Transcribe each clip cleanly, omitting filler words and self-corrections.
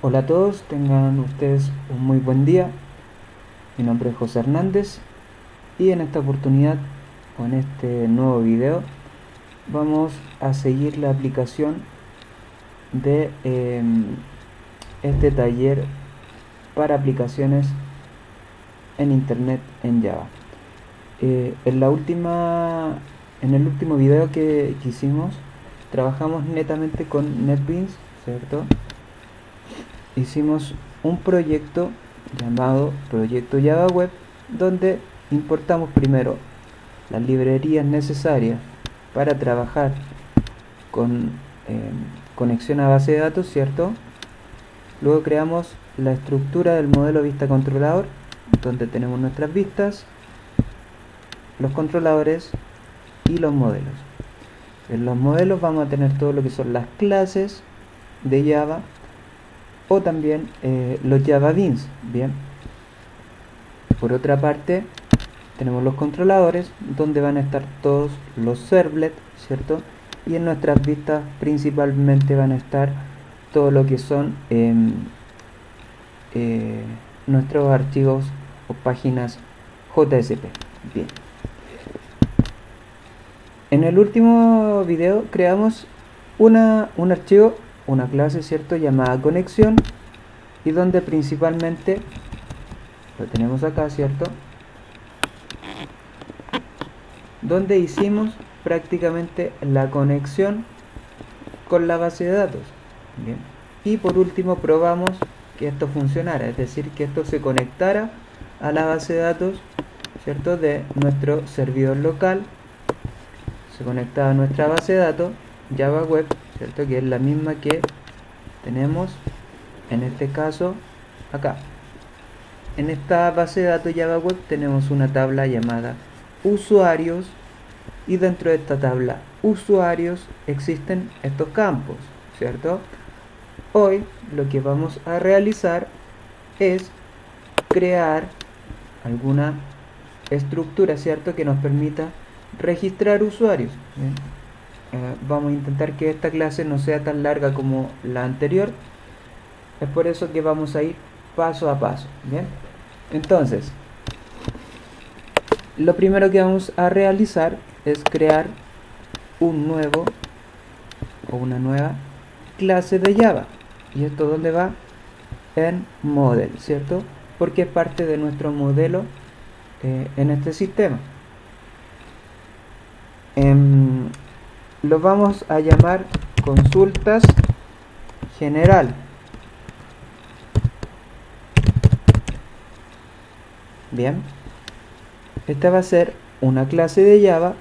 Hola a todos, tengan ustedes un muy buen día. Mi nombre es José Hernández y en esta oportunidad, con este nuevo video, vamos a seguir la aplicación de este taller para aplicaciones en internet en Java. En el último video que hicimos, trabajamos netamente con NetBeans, ¿cierto? Hicimos un proyecto llamado Proyecto Java Web, donde importamos primero las librerías necesarias para trabajar con conexión a base de datos, ¿cierto? Luego creamos la estructura del modelo vista controlador, donde tenemos nuestras vistas, los controladores y los modelos. En los modelos vamos a tener todo lo que son las clases de Java o también los Java Beans. Bien, por otra parte tenemos los controladores, donde van a estar todos los servlets, ¿cierto? Y en nuestras vistas principalmente van a estar todo lo que son nuestros archivos o páginas JSP. Bien, en el último video creamos un archivo, una clase, ¿cierto?, llamada conexión, y donde principalmente lo tenemos acá, ¿cierto?, donde hicimos prácticamente la conexión con la base de datos. Bien, y por último probamos que esto funcionara, es decir, que esto se conectara a la base de datos, ¿cierto?, de nuestro servidor local. Se conectaba a nuestra base de datos Java Web, ¿cierto?, que es la misma que tenemos en este caso acá. En esta base de datos Java Web tenemos una tabla llamada usuarios, y dentro de esta tabla usuarios existen estos campos, ¿cierto? Hoy lo que vamos a realizar es crear alguna estructura, ¿cierto?, que nos permita registrar usuarios. Bien. Vamos a intentar que esta clase no sea tan larga como la anterior, es por eso que vamos a ir paso a paso. Bien, entonces lo primero que vamos a realizar es crear un nuevo o una nueva clase de Java. ¿Y esto dónde va? En model, ¿cierto? Porque es parte de nuestro modelo en este sistema. Lo vamos a llamar consultas general. Bien, esta va a ser una clase de Java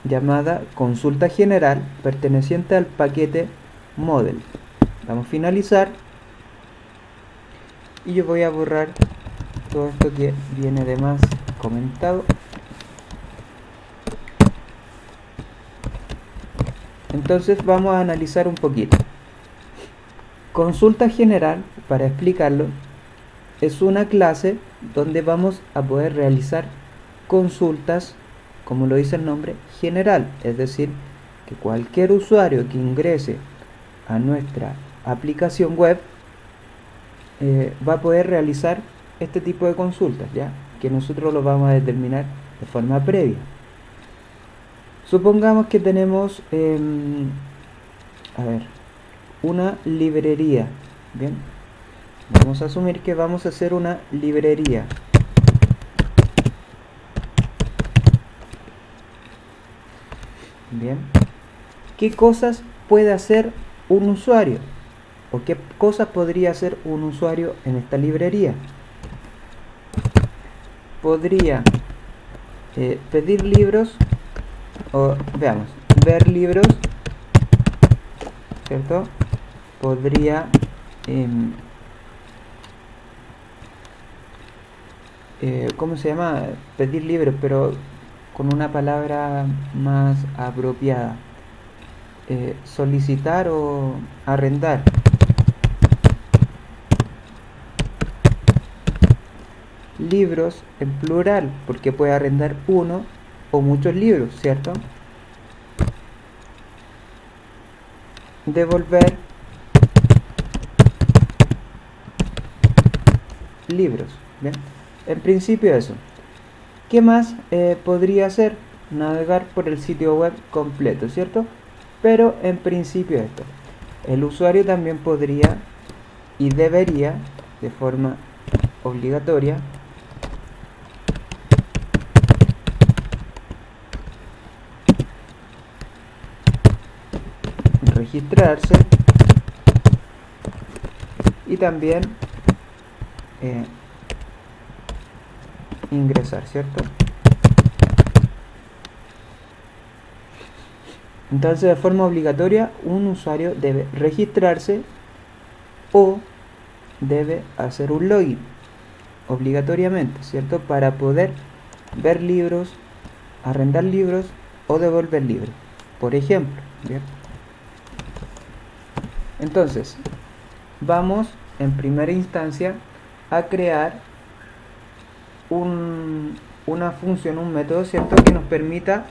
llamada consulta general, perteneciente al paquete model. Vamos a finalizar y yo voy a borrar todo esto que viene de más comentado. Entonces vamos a analizar un poquito. Consulta general, para explicarlo, es una clase donde vamos a poder realizar consultas, como lo dice el nombre, general, es decir, que cualquier usuario que ingrese a nuestra aplicación web va a poder realizar este tipo de consultas, ya que nosotros lo vamos a determinar de forma previa. Supongamos que tenemos una librería. Bien, vamos a asumir que vamos a hacer una librería. Bien, ¿qué cosas puede hacer un usuario? ¿O qué cosas podría hacer un usuario en esta librería? Podría pedir libros, o veamos, ver libros, ¿cierto? Podría ¿cómo se llama? Pedir libros, pero con una palabra más apropiada. Solicitar o arrendar. libros en plural, porque puede arrendar uno o muchos libros, ¿cierto? Devolver libros, ¿bien? En principio eso. ¿Qué más podría hacer? Navegar por el sitio web completo, ¿cierto? Pero en principio esto. El usuario también podría y debería, de forma obligatoria, registrarse y también ingresar, ¿cierto? Entonces, de forma obligatoria, un usuario debe registrarse o debe hacer un login obligatoriamente, ¿cierto? Para poder ver libros, arrendar libros o devolver libros, por ejemplo, ¿bien? Entonces, vamos en primera instancia a crear una función, un método, ¿cierto? Que nos permita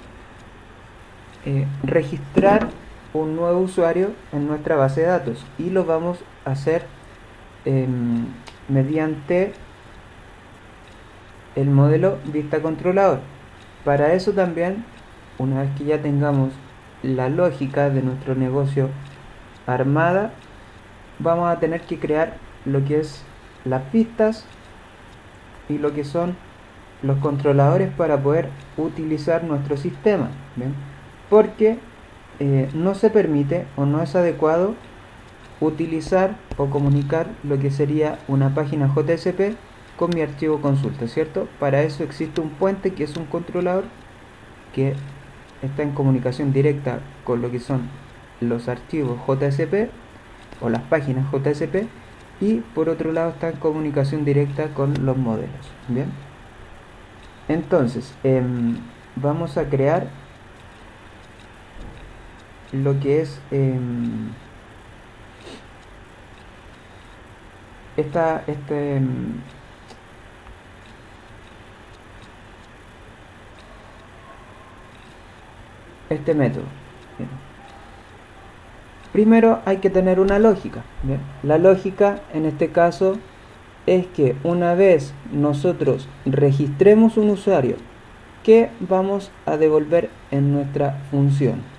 registrar un nuevo usuario en nuestra base de datos, y lo vamos a hacer mediante el modelo vista controlador. Para eso también, una vez que ya tengamos la lógica de nuestro negocio armada, vamos a tener que crear lo que es las vistas y lo que son los controladores para poder utilizar nuestro sistema, ¿bien? Porque no se permite o no es adecuado utilizar o comunicar lo que sería una página JSP con mi archivo consulta, ¿cierto? Para eso existe un puente, que es un controlador que está en comunicación directa con lo que son los archivos JSP o las páginas JSP, y por otro lado está en comunicación directa con los modelos, ¿bien? Entonces vamos a crear lo que es este método. Bien. Primero hay que tener una lógica. Bien. La lógica en este caso es que una vez nosotros registremos un usuario, ¿qué vamos a devolver en nuestra función?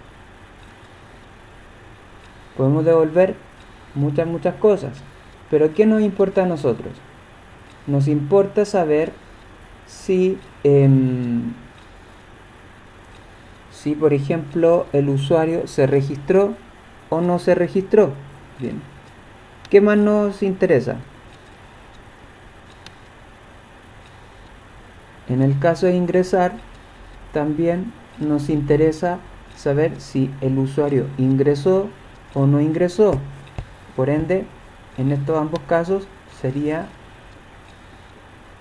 Podemos devolver muchas cosas, pero ¿qué nos importa a nosotros? Nos importa saber si por ejemplo el usuario se registró o no se registró. Bien. ¿Qué más nos interesa? En el caso de ingresar, también nos interesa saber si el usuario ingresó o no ingresó. Por ende, en estos ambos casos sería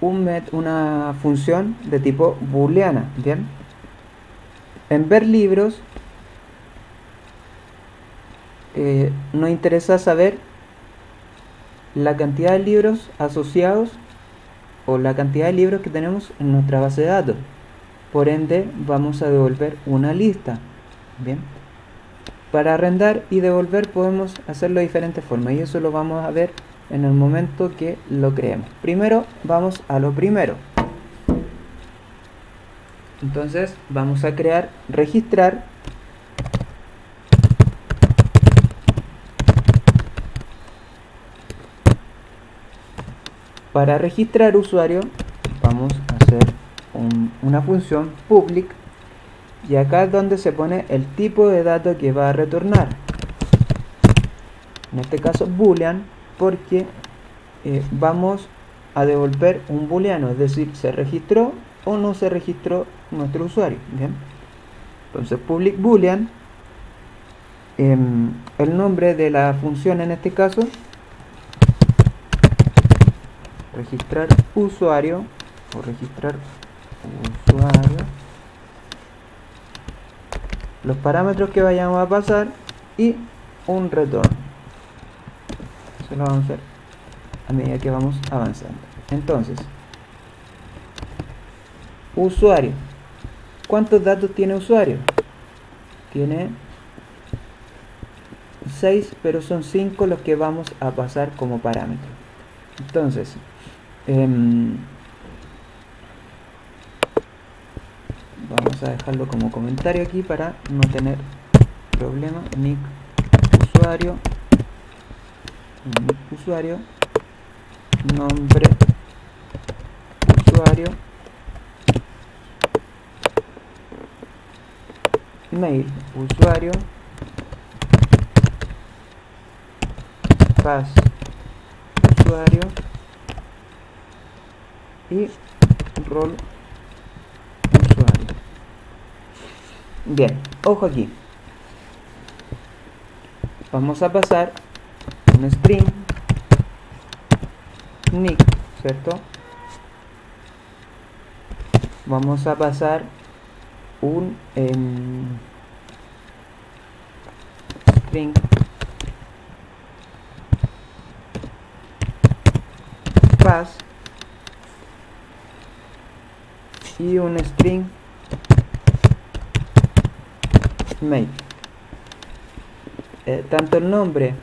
una función de tipo booleana. Bien. En ver libros nos interesa saber la cantidad de libros asociados o la cantidad de libros que tenemos en nuestra base de datos. Por ende, vamos a devolver una lista. Bien. Para arrendar y devolver podemos hacerlo de diferentes formas, y eso lo vamos a ver en el momento que lo creemos. Primero vamos a lo primero. Entonces vamos a crear, registrar. Para registrar usuario vamos a hacer una función public, y acá es donde se pone el tipo de dato que va a retornar. En este caso boolean, porque vamos a devolver un booleano, es decir, se registró o no se registró nuestro usuario. Bien. Entonces public boolean, el nombre de la función en este caso, registrar usuario o registrar usuario, los parámetros que vayamos a pasar y un retorno. Eso lo vamos a hacer a medida que vamos avanzando. Entonces usuario. ¿Cuántos datos tiene usuario? Tiene 6, pero son 5 los que vamos a pasar como parámetro. Entonces, vamos a dejarlo como comentario aquí para no tener problema. Nick usuario, nombre usuario, mail usuario, pass usuario y rol usuario. Bien, ojo aquí. Vamos a pasar un string nick, ¿cierto? Vamos a pasar un string pass y un string mail. Tanto el nombre,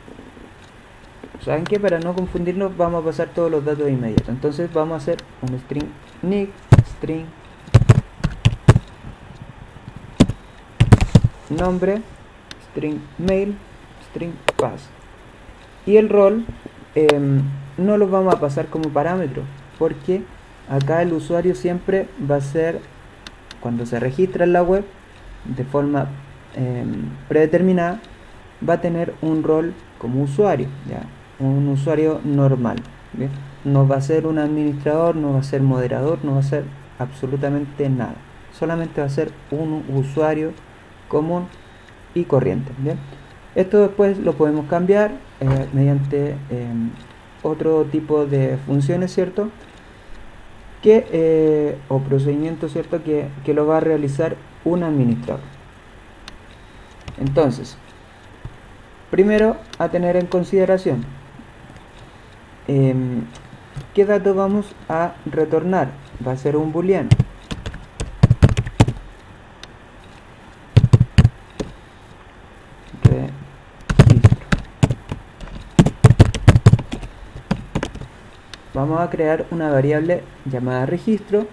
¿saben qué? Para no confundirnos vamos a pasar todos los datos de inmediato. Entonces vamos a hacer un string nick, string nombre, string mail, string pass. Y el rol no lo vamos a pasar como parámetro, porque acá el usuario siempre va a ser, cuando se registra en la web de forma predeterminada, va a tener un rol como usuario, ¿ya? Un usuario normal, ¿bien? No va a ser un administrador, no va a ser moderador, no va a ser absolutamente nada. Solamente va a ser un usuario común y corriente, ¿bien? Esto después lo podemos cambiar mediante otro tipo de funciones, ¿cierto? O procedimientos, ¿cierto? Que lo va a realizar un administrador. Entonces, primero a tener en consideración, ¿qué dato vamos a retornar? Va a ser un booleano. Registro. Vamos a crear una variable llamada registro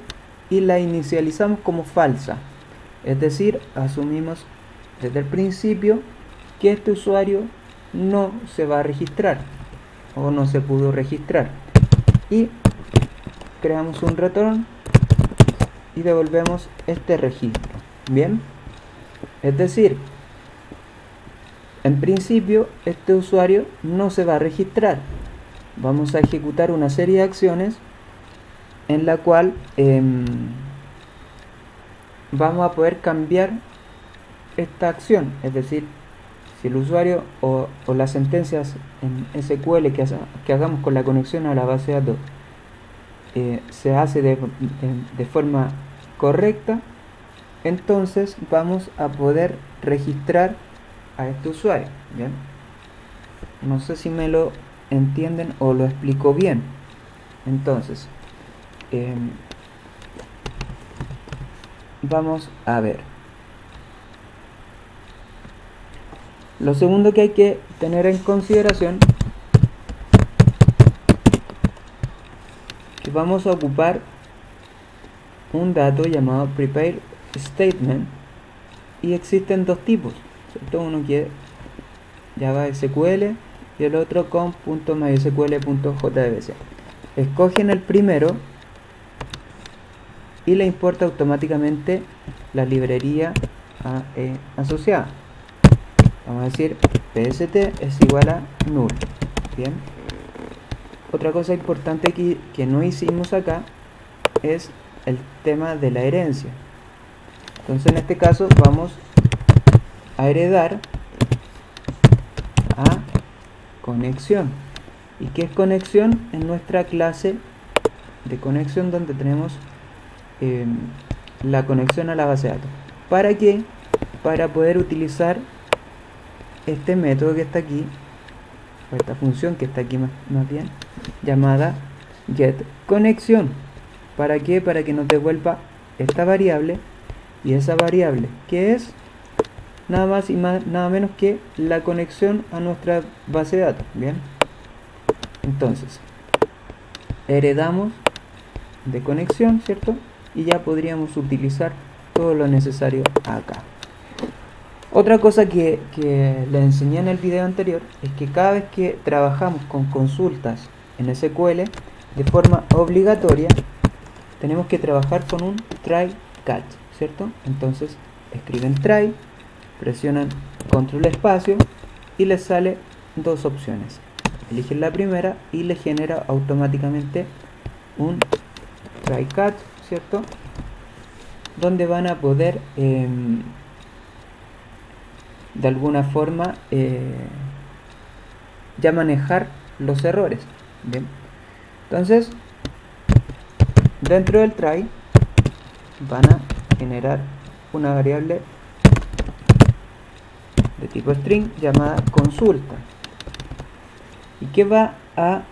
y la inicializamos como falsa. Es decir, asumimos desde el principio que este usuario no se va a registrar o no se pudo registrar, y creamos un return y devolvemos este registro. Bien, es decir, en principio este usuario no se va a registrar. Vamos a ejecutar una serie de acciones en la cual vamos a poder cambiar esta acción, es decir, si el usuario o las sentencias en SQL que hagamos con la conexión a la base de datos se hace de forma correcta, entonces vamos a poder registrar a este usuario. ¿Bien? No sé si me lo entienden o lo explico bien. Entonces, vamos a ver. Lo segundo que hay que tener en consideración, que vamos a ocupar un dato llamado prepare statement, y existen dos tipos, ¿cierto? Uno que es Java SQL y el otro con .mysql.jbc. Escogen el primero y le importa automáticamente la librería asociada. Vamos a decir pst es igual a null. Bien. Otra cosa importante que no hicimos acá es el tema de la herencia. Entonces en este caso vamos a heredar a conexión. ¿Y qué es conexión? En nuestra clase de conexión, donde tenemos la conexión a la base de datos. ¿Para qué? Para poder utilizar este método que está aquí, o esta función que está aquí más bien, llamada getConexión. ¿Para qué? Para que nos devuelva esta variable, y esa variable que es nada más y nada menos que la conexión a nuestra base de datos. Bien, entonces heredamos de conexión, ¿cierto? Y ya podríamos utilizar todo lo necesario acá. Otra cosa que les enseñé en el video anterior es que cada vez que trabajamos con consultas en SQL de forma obligatoria tenemos que trabajar con un try catch, ¿cierto? Entonces escriben try, presionan control espacio y les sale dos opciones. Eligen la primera y les genera automáticamente un try catch, ¿cierto? Donde van a poder de alguna forma ya manejar los errores. Bien, entonces dentro del try van a generar una variable de tipo string llamada consulta, y que va a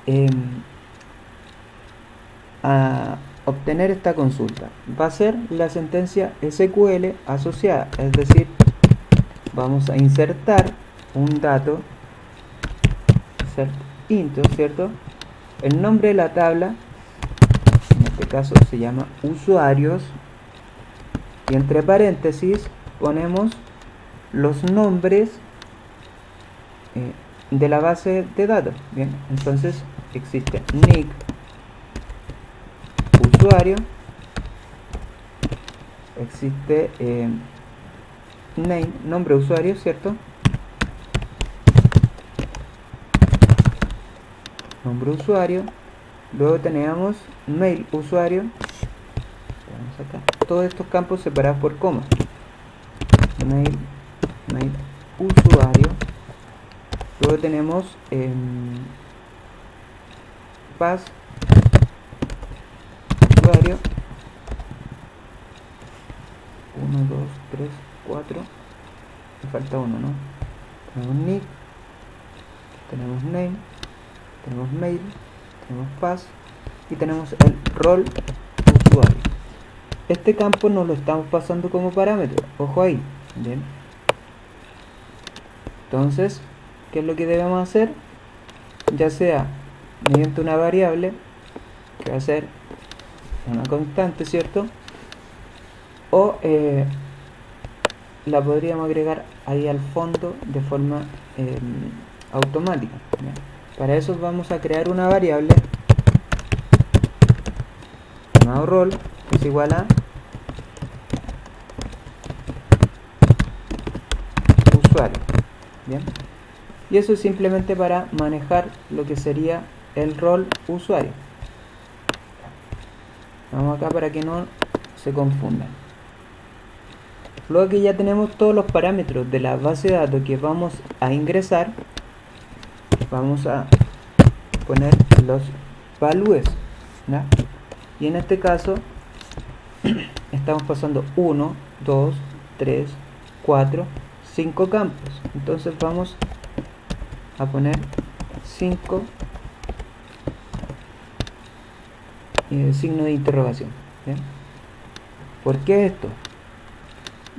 obtener esta consulta. Va a ser la sentencia SQL asociada, es decir, vamos a insertar un dato, insert into, ¿cierto? El nombre de la tabla, en este caso se llama usuarios, y entre paréntesis ponemos los nombres de la base de datos. Bien, entonces existe nick usuario, existe name, nombre usuario, ¿cierto? Nombre usuario, luego tenemos mail usuario, vamos acá, todos estos campos separados por coma, mail usuario, luego tenemos pass usuario 1, 2, 3, 4, me falta uno, ¿no? Tenemos nick, tenemos name, tenemos mail, tenemos pass y tenemos el rol usuario. Este campo nos lo estamos pasando como parámetro, ojo ahí. Bien, entonces, ¿qué es lo que debemos hacer? Ya sea mediante una variable que va a ser una constante, ¿cierto? O la podríamos agregar ahí al fondo de forma automática. ¿Bien? Para eso vamos a crear una variable llamado rol, que es igual a usuario. Bien, y eso es simplemente para manejar lo que sería el rol usuario. Vamos acá para que no se confundan. Luego que ya tenemos todos los parámetros de la base de datos que vamos a ingresar, vamos a poner los values, ¿no? Y en este caso estamos pasando 1, 2, 3, 4, 5 campos. Entonces vamos a poner 5 signo de interrogación. ¿Bien? ¿Por qué esto?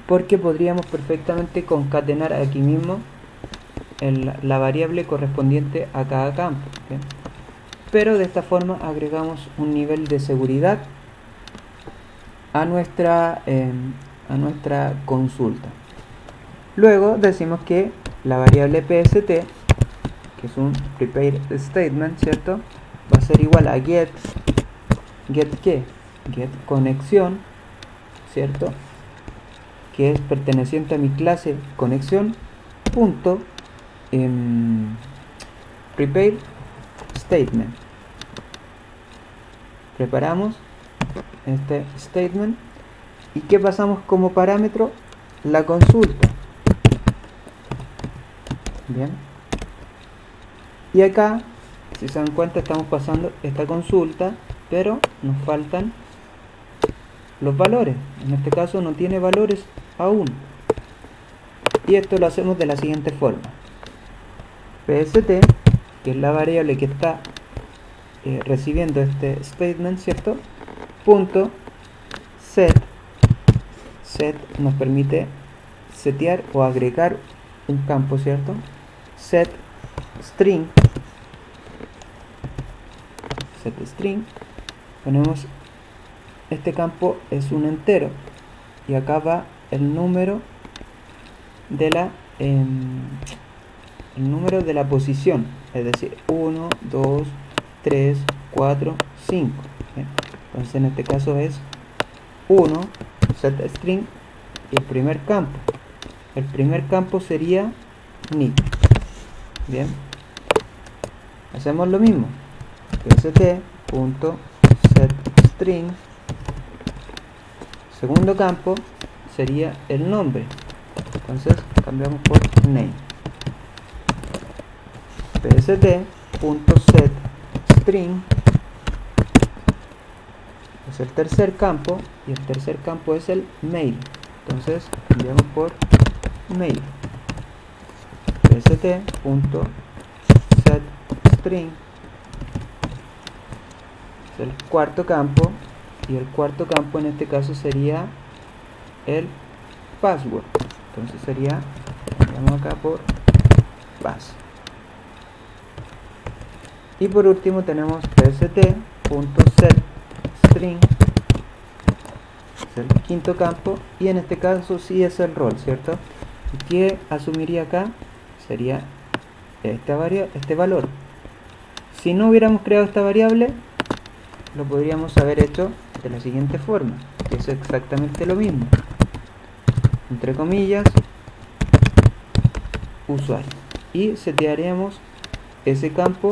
Porque podríamos perfectamente concatenar aquí mismo la variable correspondiente a cada campo. ¿Bien? Pero de esta forma agregamos un nivel de seguridad a nuestra consulta. Luego decimos que la variable PST, que es un prepare statement, ¿cierto? Va a ser igual a get ¿qué? Get conexión, ¿cierto? Que es perteneciente a mi clase conexión punto prepare statement. Preparamos este statement y ¿qué pasamos como parámetro? La consulta. Bien, y acá, si se dan cuenta, estamos pasando esta consulta, pero nos faltan los valores. En este caso no tiene valores aún, y esto lo hacemos de la siguiente forma: PST, que es la variable que está recibiendo este statement, ¿cierto? Punto set set nos permite setear o agregar un campo, ¿cierto? Set string, ponemos este campo es un entero y acá va el número de la posición, es decir, 1, 2, 3, 4, 5. ¿Bien? Entonces en este caso es 1 set string y el primer campo sería nick. Bien, hacemos lo mismo, pst.setString, segundo campo sería el nombre, entonces cambiamos por name, pst.setString es el tercer campo y el tercer campo es el mail, entonces cambiamos por mail, pst.setString es el cuarto campo y el cuarto campo en este caso sería el password, entonces sería, cambiamos acá por pass. Y por último tenemos pst.setString es el quinto campo y en este caso sí es el rol, ¿cierto? ¿Y qué asumiría acá? Sería este valor. Si no hubiéramos creado esta variable, lo podríamos haber hecho de la siguiente forma, que es exactamente lo mismo, entre comillas, usuario, y setearíamos ese campo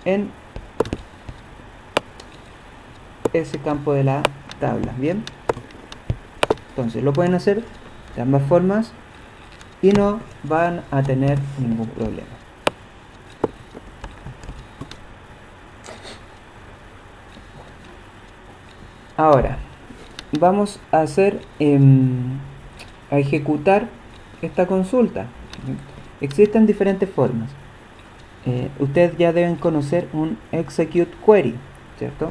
en ese campo de la tabla. Bien, entonces lo pueden hacer de ambas formas y no van a tener ningún problema. Ahora vamos a hacer a ejecutar esta consulta. Existen diferentes formas. Ustedes ya deben conocer un execute query, ¿cierto?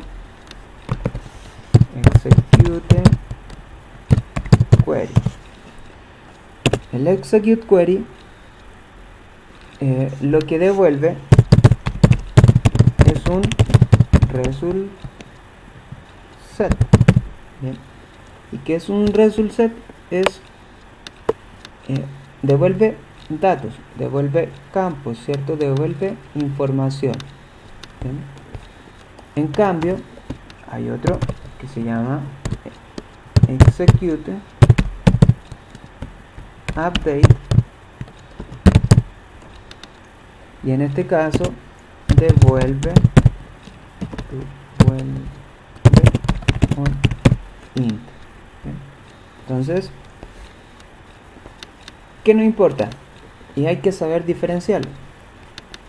Execute query. El execute query lo que devuelve es un result set. Bien. ¿Y qué es un result set? Es devuelve datos, devuelve campos, ¿cierto? Devuelve información. Bien. En cambio, hay otro que se llama execute update y en este caso devuelve un int. Bien. Entonces, ¿qué nos importa? Y hay que saber diferenciarlo.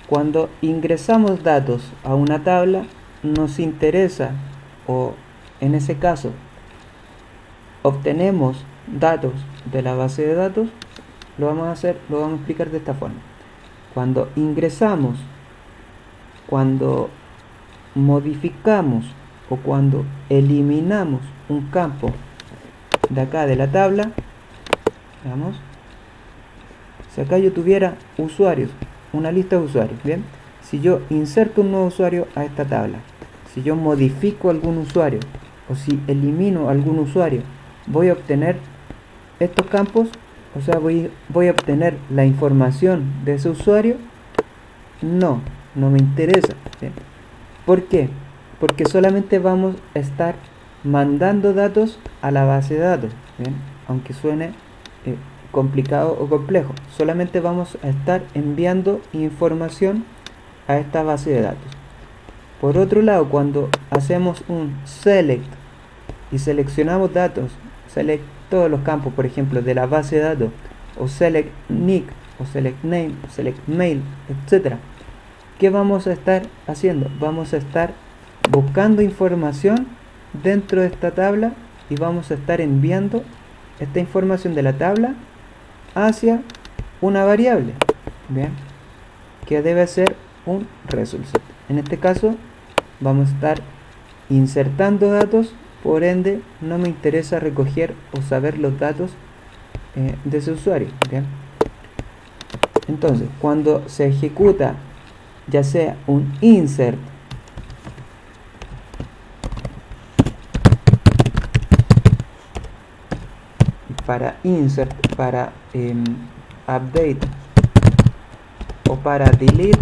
Cuando ingresamos datos a una tabla, nos interesa, o en ese caso obtenemos datos de la base de datos, lo vamos a explicar de esta forma. Cuando ingresamos, cuando modificamos o cuando eliminamos un campo de acá de la tabla, veamos, si acá yo tuviera usuarios, una lista de usuarios, bien, si yo inserto un nuevo usuario a esta tabla, si yo modifico algún usuario o si elimino algún usuario, voy a obtener estos campos, o sea, voy a obtener la información de ese usuario. No me interesa. ¿Bien? ¿Por qué? Porque solamente vamos a estar mandando datos a la base de datos. ¿Bien? Aunque suene complicado o complejo, solamente vamos a estar enviando información a esta base de datos. Por otro lado, cuando hacemos un select y seleccionamos datos, select todos los campos, por ejemplo, de la base de datos, o select nick, o select name, o select mail, etc., ¿qué vamos a estar haciendo? Vamos a estar buscando información dentro de esta tabla y vamos a estar enviando esta información de la tabla hacia una variable, ¿bien?, que debe ser un result set. En este caso vamos a estar insertando datos por ende no me interesa recoger o saber los datos de ese usuario. ¿Bien? Entonces, cuando se ejecuta ya sea un insert para update o para delete,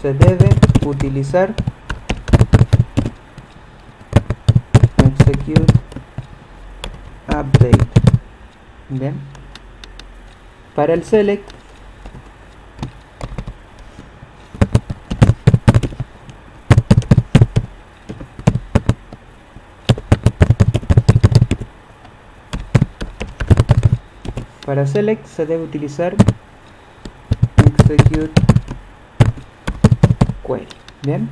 se debe utilizar execute update. Bien, para el select se debe utilizar execute query. Bien,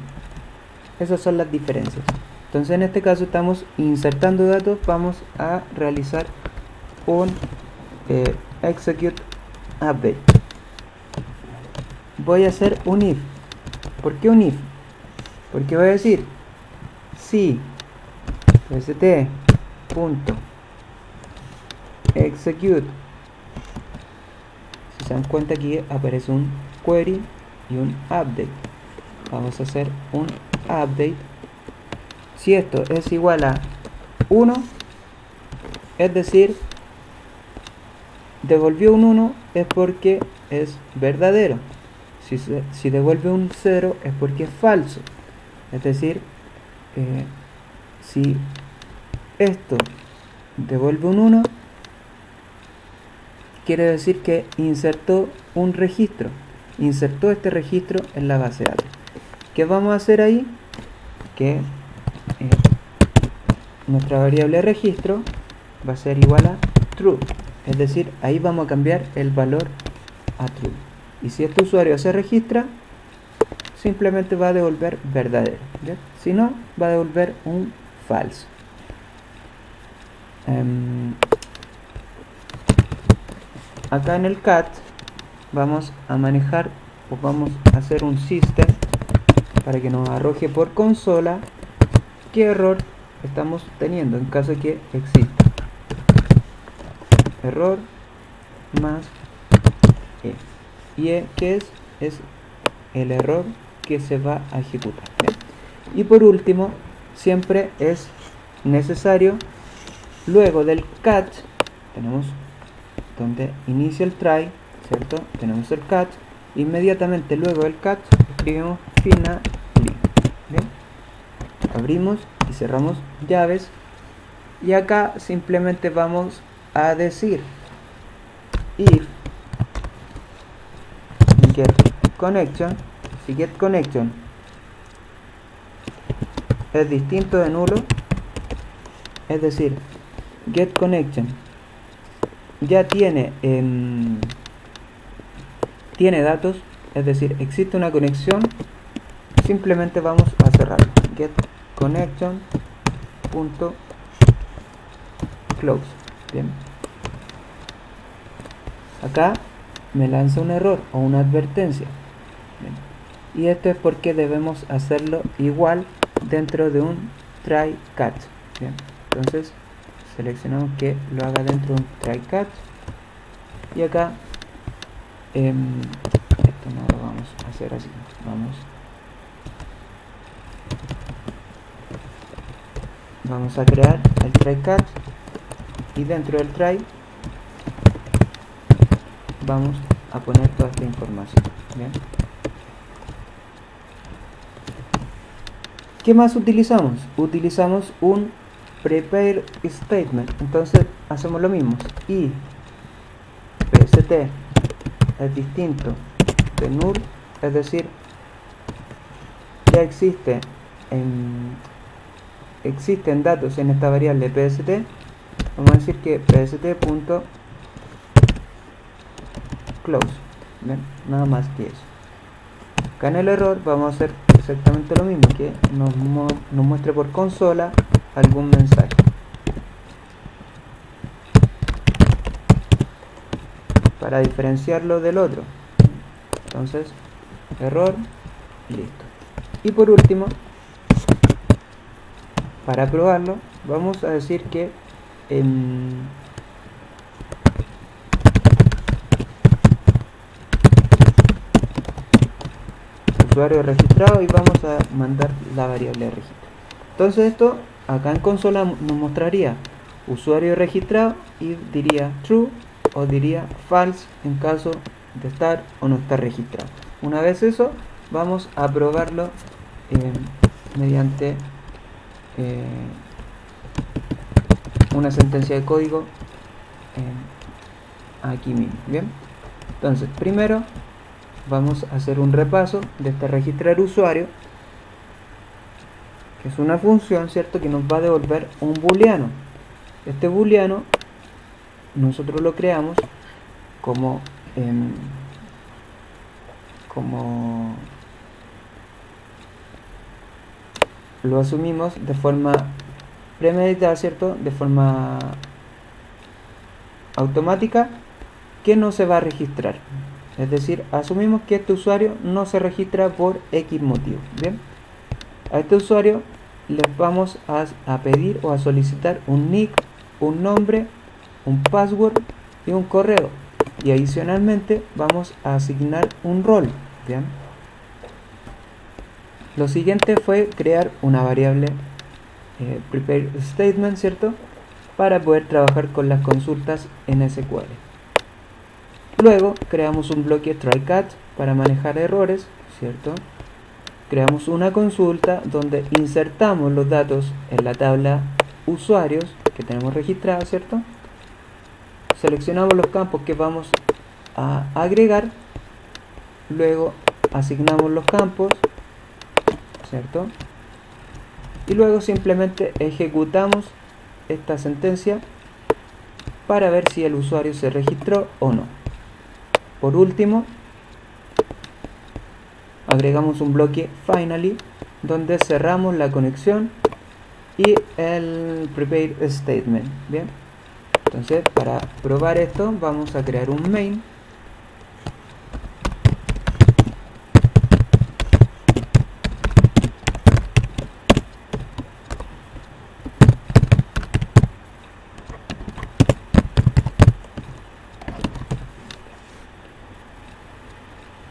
esas son las diferencias. Entonces en este caso estamos insertando datos, vamos a realizar un execute update. Voy a hacer un if. ¿Por qué un if? Porque voy a decir si pst.execute, si se dan cuenta aquí aparece un query y un update. Vamos a hacer un update. Si esto es igual a 1, es decir, devolvió un 1 es porque es verdadero. Si devuelve un 0 es porque es falso. Es decir, si esto devuelve un 1, quiere decir que insertó un registro. Insertó este registro en la base de datos. ¿Qué vamos a hacer ahí? Que nuestra variable registro va a ser igual a true. Es decir, ahí vamos a cambiar el valor a true. Y si este usuario se registra, simplemente va a devolver verdadero. ¿Bien? Si no, va a devolver un falso. Acá en el cat vamos a manejar o vamos a hacer un system para que nos arroje por consola qué error estamos teniendo en caso de que exista. Error más e. Y e, ¿qué es? Es el error que se va a ejecutar. ¿Bien? Y por último, siempre es necesario, luego del catch, tenemos donde inicia el try, ¿cierto? Tenemos el catch, inmediatamente luego del catch escribimos finally. ¿Bien? Abrimos y cerramos llaves y acá simplemente vamos a decir if get connection, si get connection es distinto de nulo, es decir, get connection ya tiene datos, es decir, existe una conexión, simplemente vamos a cerrarlo. Get connection punto close. Bien, acá me lanza un error o una advertencia. Bien. Y esto es porque debemos hacerlo igual dentro de un try catch. Bien, entonces seleccionamos que lo haga dentro de un try catch y acá esto no lo vamos a hacer así, vamos a crear el try catch y dentro del try vamos a poner toda esta información. Bien, ¿qué más utilizamos? Utilizamos un prepare statement. Entonces hacemos lo mismo, y pst es distinto de null, es decir, ya existen datos en esta variable pst. Vamos a decir que pst.close. Bien, nada más que eso. Acá en el error vamos a hacer exactamente lo mismo, que nos muestre por consola algún mensaje. Para diferenciarlo del otro. Entonces, error, listo. Y por último, para probarlo, vamos a decir que usuario registrado, y vamos a mandar la variable de registro. Entonces esto acá en consola nos mostraría usuario registrado y diría true o diría false en caso de estar o no estar registrado. Una vez eso, vamos a probarlo mediante una sentencia de código aquí mismo. Bien, entonces primero vamos a hacer un repaso de este registrar usuario, que es una función, ¿cierto?, que nos va a devolver un booleano. Este booleano nosotros lo creamos como lo asumimos de forma premeditada, ¿cierto?, de forma automática, que no se va a registrar. Es decir, asumimos que este usuario no se registra por X motivo. Bien, a este usuario les vamos a pedir o a solicitar un nick, un nombre, un password y un correo, y adicionalmente vamos a asignar un rol. Bien, lo siguiente fue crear una variable prepare statement, ¿cierto?, para poder trabajar con las consultas en SQL. Luego creamos un bloque try-catch para manejar errores, ¿cierto? Creamos una consulta donde insertamos los datos en la tabla usuarios que tenemos registrados, ¿cierto? Seleccionamos los campos que vamos a agregar, luego asignamos los campos, ¿cierto? Y luego simplemente ejecutamos esta sentencia para ver si el usuario se registró o no. Por último, agregamos un bloque finally donde cerramos la conexión y el prepare statement. Bien, entonces para probar esto vamos a crear un main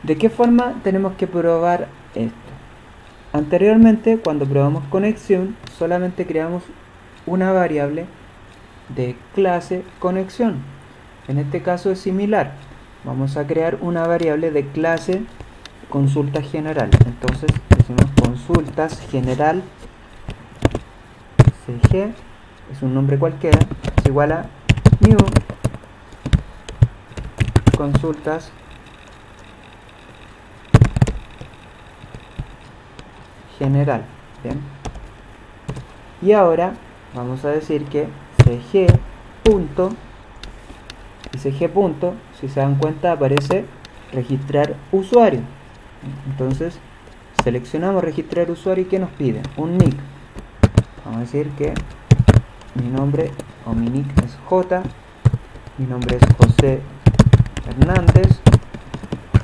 ¿De qué forma tenemos que probar esto? Anteriormente, cuando probamos conexión, solamente creamos una variable de clase conexión. En este caso es similar. Vamos a crear una variable de clase consulta general. Entonces decimos consultas general cg, es un nombre cualquiera, es igual a new consultas general. Bien, y ahora vamos a decir que cg punto, y cg punto, si se dan cuenta, aparece registrar usuario. Entonces seleccionamos registrar usuario y ¿qué nos pide? Un nick. Vamos a decir que mi nombre o mi nick es J, mi nombre es José Hernández.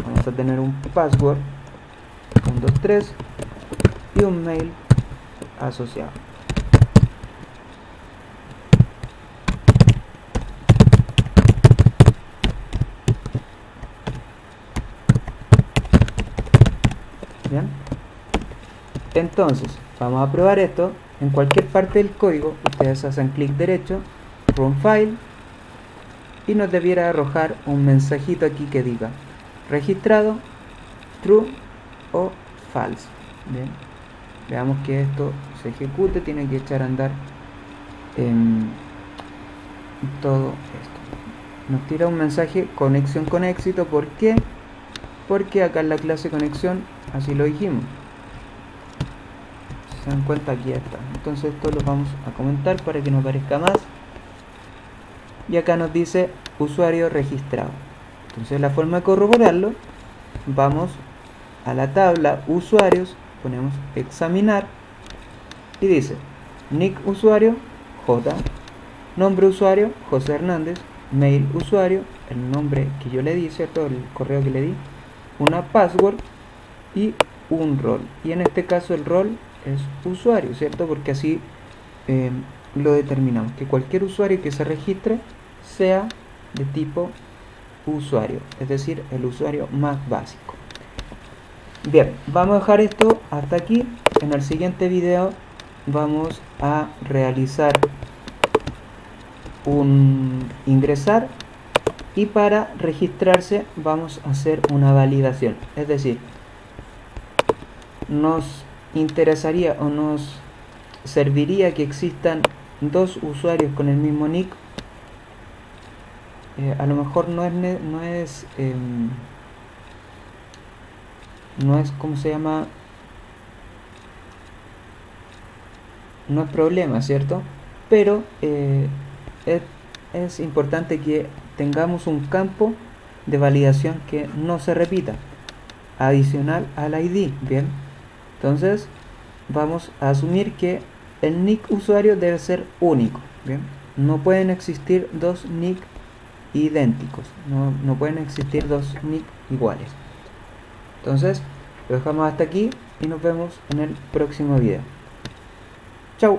Vamos a tener un password 123 y un mail asociado. Bien, entonces vamos a probar esto. En cualquier parte del código ustedes hacen clic derecho, run file, y nos debiera arrojar un mensajito aquí que diga registrado, true o false. Bien, veamos que esto se ejecute. Tiene que echar a andar todo esto. Nos tira un mensaje conexión con éxito. ¿Por qué? Porque acá en la clase conexión así lo dijimos. Si se dan cuenta, aquí está. Entonces esto lo vamos a comentar para que nos parezca más. Y acá nos dice usuario registrado. Entonces la forma de corroborarlo, vamos a la tabla usuarios, ponemos examinar y dice nick usuario J, nombre usuario José Hernández, mail usuario, el nombre que yo le di, ¿cierto?, el correo que le di, una password y un rol. Y en este caso el rol es usuario, ¿cierto?, porque así lo determinamos, que cualquier usuario que se registre sea de tipo usuario, es decir, el usuario más básico. Bien, vamos a dejar esto hasta aquí. En el siguiente video vamos a realizar un ingresar, y para registrarse vamos a hacer una validación, es decir, nos interesaría o nos serviría que existan dos usuarios con el mismo nick. A lo mejor no es ¿cómo se llama? No es problema, ¿cierto? Pero es importante que tengamos un campo de validación que no se repita, adicional al ID. Bien, entonces vamos a asumir que el nick usuario debe ser único. Bien, no pueden existir dos nick idénticos, no pueden existir dos nick iguales. Entonces lo dejamos hasta aquí y nos vemos en el próximo video. Chau.